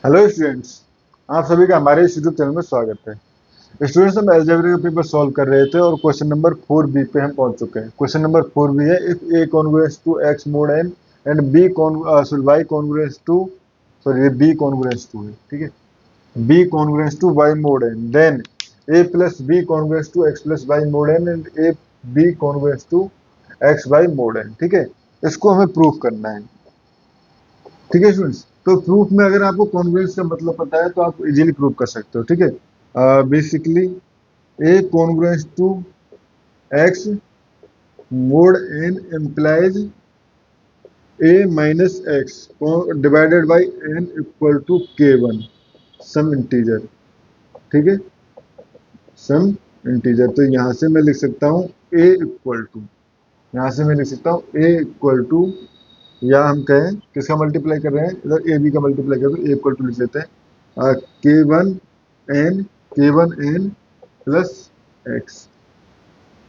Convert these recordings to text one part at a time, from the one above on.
Hello students. आप सभी का हमारे इस यूट्यूब चैनल में स्वागत है। स्टूडेंट्स, हम अलजेब्रा का पेपर सॉल्व कर रहे थे और क्वेश्चन नंबर 4 बी पे हम पहुंच चुके हैं। क्वेश्चन नंबर 4 बी है, if A congruence to X mod N and B Y congruence to, sorry ये बी कॉन्ग्रुएंस टू है, ठीक है, B congruence to Y mod N, then A plus B congruence to X plus Y mod N and A B congruence to X Y mod N, ठीक है। इसको हमें prove करना है, ठीक है स्टूडेंट्स। तो प्रूफ में अगर आपको कॉन्ग्रुएंस का मतलब पता है तो आप इजीली प्रूव कर सकते हो, ठीक है। Basically A congruence to X mod N implies A minus X divided by N equal to K one some integer, ठीक है, सम इंटीजर। तो यहां से मैं लिख सकता हूं ए इक्वल टू, यहां से मैं लिख सकता हूं ए इक्वल टू, या हम कहें किसका मल्टीप्लाई कर रहे हैं, इधर ए बी का मल्टीप्लाई कर रहे हैं, ए इक्वल टू लिख लेते हैं K one N plus x,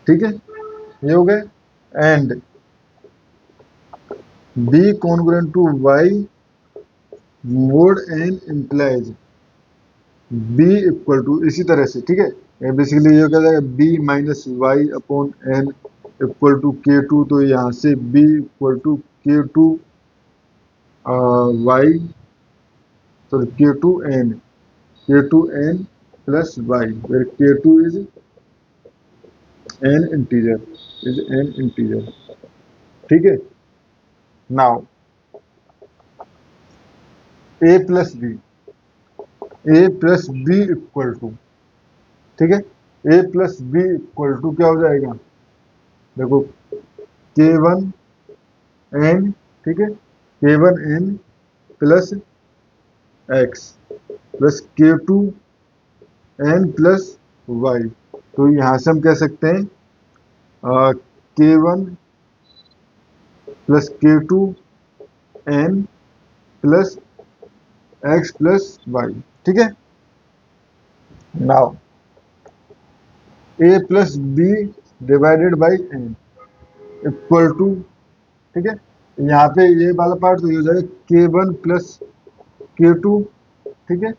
ठीक है, ये हो गए। And B congruent to Y mod N implies B equal to, इसी तरह से, ठीक है। बेसिकली ये क्या जाएगा, B minus Y upon N equal to K two, तो यहाँ से B equal to K two Y, sorry K two N plus Y, where K two N integer, ठीक है। Now A plus B equal to, ठीक है, A plus B equal to क्या हो जाएगा, देखो के वन एन, ठीक है, K one N plus X plus K two N plus Y. तो यहां से हम कह सकते हैं K one plus K two N plus X plus Y, ठीक है। Now A plus B divided by N equal to, ठीक है, यहाँ पे ये वाला पार्ट तो ये हो जाएगा K one plus K two, ठीक है,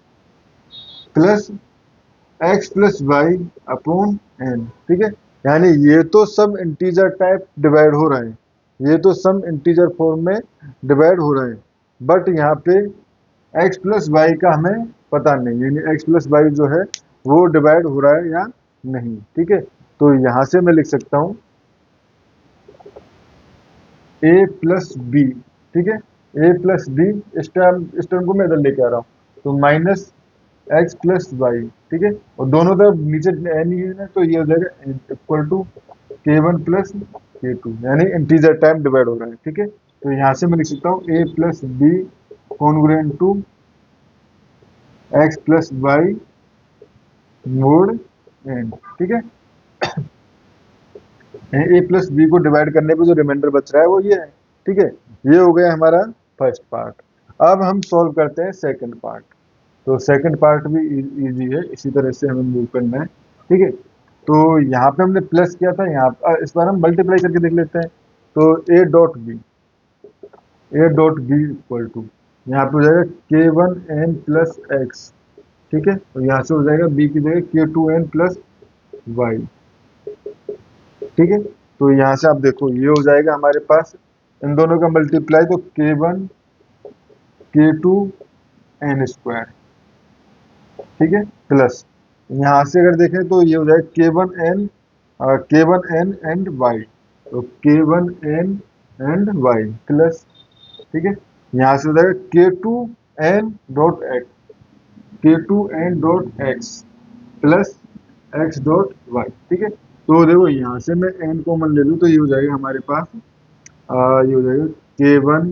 plus X plus Y upon N, ठीक है। यानी ये तो सब इंटीजर टाइप डिवाइड हो रहा है, ये तो सम इंटीजर फॉर्म में डिवाइड हो रहा है, बट यहाँ पे एक्स प्लस वाई का हमें पता नहीं, यानी एक्स प्लस वाई जो है वो डिवाइड हो रहा है या नहीं, ठीक है। तो यहाँ से मैं लिख सकता हूँ ए प्लस बी, ठीक है, ए प्लस बी, इस टर्म को मैं इधर लेके आ रहा हूँ, तो माइनस एक्स प्लस वाई, ठीक है, और दोनों तरफ नीचे एन ही है तो ये हो जाएगा equal to K one plus K to, यानी इंटीजर टाइम डिवाइड हो रहा है, ठीक है। तो यहाँ से मैं लिख सकता हूँ A plus B congruent to X plus Y mod N, ठीक है। ए प्लस बी को डिवाइड करने पे जो रिमाइंडर बच रहा है वो ये है, ठीक है। ये हो गया हमारा फर्स्ट पार्ट। अब हम सॉल्व करते हैं सेकंड पार्ट। तो सेकंड पार्ट भी इजी है, इसी तरह से हमें मूव करना है, ठीक है। तो यहाँ पे हमने प्लस किया था, यहाँ इस बार हम मल्टीप्लाई करके देख लेते हैं। तो A dot B equal to, यहाँ पे हो जाएगा K one N plus x, ठीक है, और यहाँ से हो जाएगा बी की जगह के टू एन प्लस वाई, ठीक है। तो यहाँ से आप देखो ये हो जाएगा हमारे पास इन दोनों का मल्टीप्लाई, तो K one K two N square, ठीक है, प्लस यहाँ से अगर देखें तो ये हो जाएगा K one N and Y, तो K one N and Y plus, ठीक है, यहाँ से हो जाएगा K two N dot X plus X dot Y, ठीक है। तो देखो यहाँ से मैं एन कॉमन ले लूँ तो ये हो जाएगा हमारे पास ये हो जाएगा K one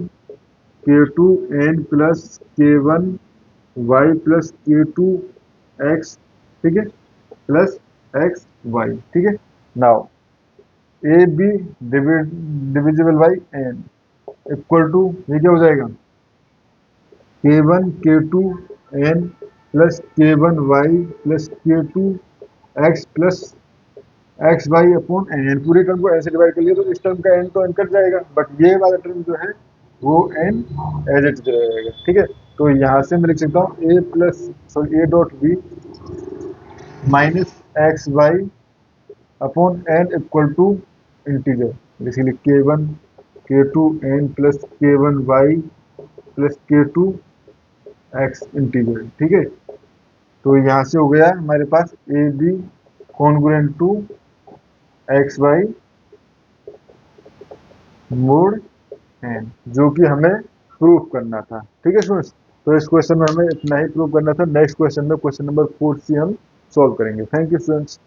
K two N plus K one Y plus K two X, ठीक है, प्लस एक्स वाई, ठीक है। Now A B divisible by N equal to, ये क्या हो जाएगा, K one K two N plus K one Y plus K two X plus X Y upon N, पूरे term को ऐसे डिवाइड कर लिया तो इस टर्म का एन तो एन कट जाएगा, बट ये वाला टर्म जो है वो एन एज इट रहेगा, ठीक है। तो यहाँ से मैं लिख सकता हूँ A dot B minus X Y upon N equal to integer, basically k1 k2 N plus k1 y plus k2 X integer. ठीक है, तो यहाँ से हो गया हमारे पास A B congruent to X Y mod N, जो कि हमें प्रूफ करना था। ठीक है स्टूडेंट्स, तो इस क्वेश्चन में हमें इतना ही प्रूफ करना था। नेक्स्ट क्वेश्चन में क्वेश्चन नंबर 4 से हम सॉल्व करेंगे। Thank you students.